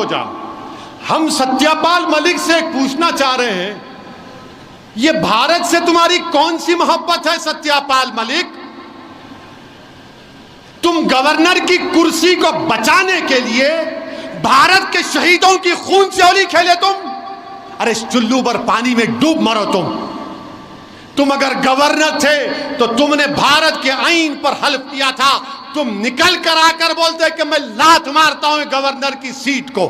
जा। हम सत्यपाल मलिक से पूछना चाह रहे हैं, ये भारत से तुम्हारी कौन सी मोहब्बत है सत्यपाल मलिक? तुम गवर्नर की कुर्सी को बचाने के लिए भारत के शहीदों की खून से होली खेले तुम। अरे चुल्लू पर पानी में डूब मरो तुम अगर गवर्नर थे तो तुमने भारत के आईन पर हल्फ किया था। तुम निकल कर आकर बोलते कि मैं लात मारता हूं गवर्नर की सीट को।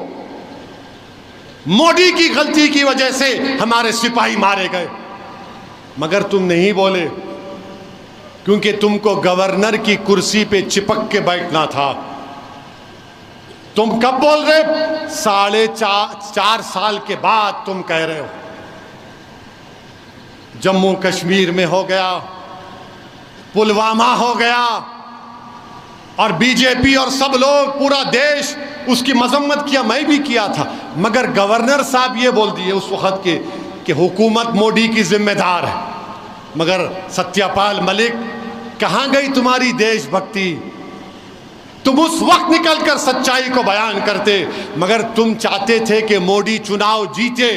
मोदी की गलती की वजह से हमारे सिपाही मारे गए, मगर तुम नहीं बोले क्योंकि तुमको गवर्नर की कुर्सी पे चिपक के बैठना था। तुम कब बोल रहे? 4.5 साल के बाद तुम कह रहे हो। जम्मू कश्मीर में हो गया, पुलवामा हो गया, और बीजेपी और सब लोग पूरा देश उसकी मजम्मत किया, मैं भी किया था, मगर गवर्नर साहब ये बोल दिए उस वक्त के कि हुकूमत मोदी की जिम्मेदार है। मगर सत्यपाल मलिक, कहां गई तुम्हारी देशभक्ति? तुम उस वक्त निकलकर सच्चाई को बयान करते, मगर तुम चाहते थे कि मोदी चुनाव जीते।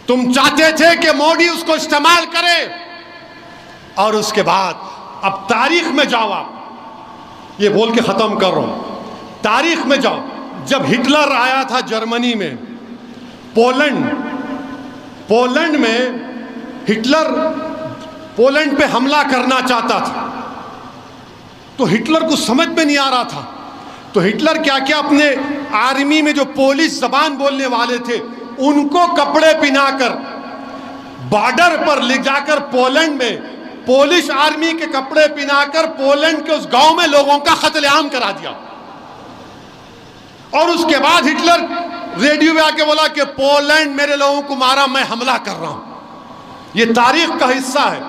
तुम चाहते थे कि मोदी उसको इस्तेमाल करे, और उसके बाद अब तारीख में जाओ। आप ये बोल के खत्म कर रहा हूं, तारीख में जाओ। जब हिटलर आया था जर्मनी में, पोलैंड में हिटलर पोलैंड पे हमला करना चाहता था, तो हिटलर को समझ में नहीं आ रहा था। तो हिटलर क्या क्या अपने आर्मी में जो पोलिश जबान बोलने वाले थे उनको कपड़े पहनाकर बॉर्डर पर ले जाकर पोलैंड में पोलिश आर्मी के कपड़े पहनाकर पोलैंड के उस गांव में लोगों का कत्लेआम करा दिया। और उसके बाद हिटलर रेडियो में आके बोला कि पोलैंड मेरे लोगों को मारा, मैं हमला कर रहा हूं। ये तारीख का हिस्सा है।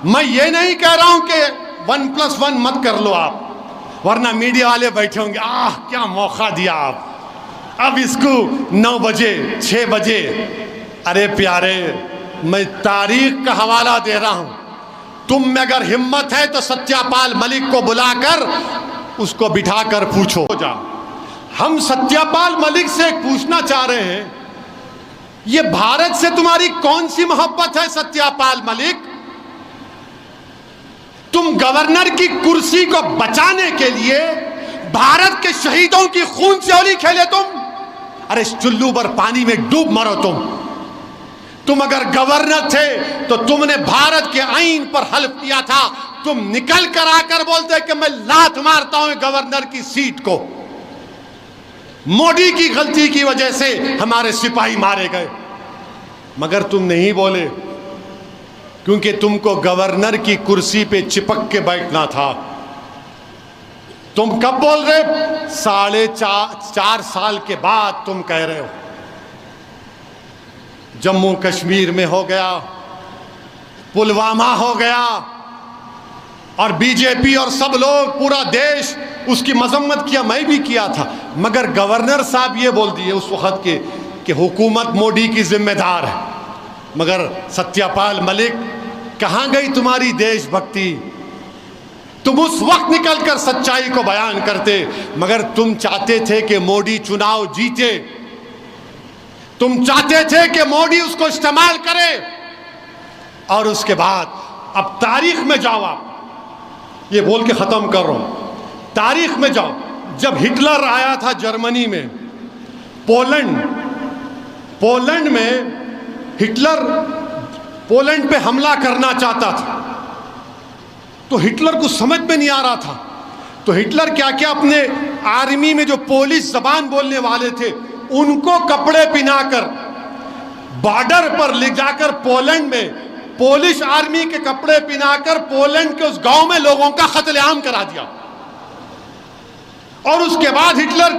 मैं ये नहीं कह रहा हूं कि 1+1 मत कर लो आप, वरना मीडिया वाले बैठे होंगे, आह क्या मौका दिया आप, अब इसको 9 बजे 6 बजे। अरे प्यारे, मैं तारीख का हवाला दे रहा हूं। तुम में अगर हिम्मत है तो सत्यपाल मलिक को बुलाकर उसको बिठाकर पूछो जा। हम सत्यपाल मलिक से पूछना चाह रहे हैं, ये भारत से तुम्हारी कौन सी मोहब्बत है सत्यपाल मलिक? तुम गवर्नर की कुर्सी को बचाने के लिए भारत के शहीदों की खून से होली खेले तुम। अरे चुल्लू पर पानी में डूब मरो तुम अगर गवर्नर थे तो तुमने भारत के आईन पर हल्फ किया था। तुम निकल कर आकर बोलते कि मैं लात मारता हूं गवर्नर की सीट को। मोदी की गलती की वजह से हमारे सिपाही मारे गए, मगर तुम नहीं बोले क्योंकि तुमको गवर्नर की कुर्सी पे चिपक के बैठना था। तुम कब बोल रहे? 4.5 साल के बाद तुम कह रहे हो। जम्मू कश्मीर में हो गया, पुलवामा हो गया, और बीजेपी और सब लोग पूरा देश उसकी मजम्मत किया, मैं भी किया था, मगर गवर्नर साहब ये बोल दिए उस वक्त के कि हुकूमत मोदी की जिम्मेदार है। मगर सत्यपाल मलिक, कहां गई तुम्हारी देशभक्ति? तुम उस वक्त निकलकर सच्चाई को बयान करते, मगर तुम चाहते थे कि मोदी चुनाव जीते। तुम चाहते थे कि मोदी उसको इस्तेमाल करे, और उसके बाद अब तारीख में जाओ। आप ये बोल के खत्म कर रहा हूं, तारीख में जाओ। जब हिटलर आया था जर्मनी में, पोलैंड में हिटलर पोलैंड पे हमला करना चाहता था, तो हिटलर को समझ में नहीं आ रहा था। तो हिटलर क्या क्या अपने आर्मी में जो पोलिश जबान बोलने वाले थे उनको कपड़े पहनाकर बॉर्डर पर ले जाकर पोलैंड में पोलिश आर्मी के कपड़े पहनाकर पोलैंड के उस गांव में लोगों का कत्लेआम करा दिया। और उसके बाद हिटलर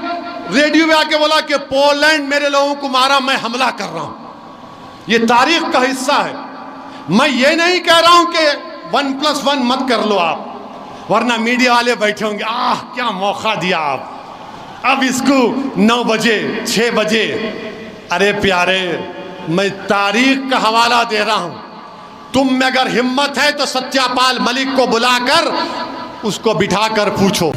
रेडियो में आके बोला कि पोलैंड मेरे लोगों को मारा, मैं हमला कर रहा हूं। ये तारीख का हिस्सा है। मैं ये नहीं कह रहा हूं कि 1+1 मत कर लो आप, वरना मीडिया वाले बैठे होंगे, आह क्या मौका दिया आप, अब इसको 9 बजे 6 बजे। अरे प्यारे, मैं तारीख का हवाला दे रहा हूं। तुम में अगर हिम्मत है तो सत्यपाल मलिक को बुलाकर उसको बिठाकर पूछो।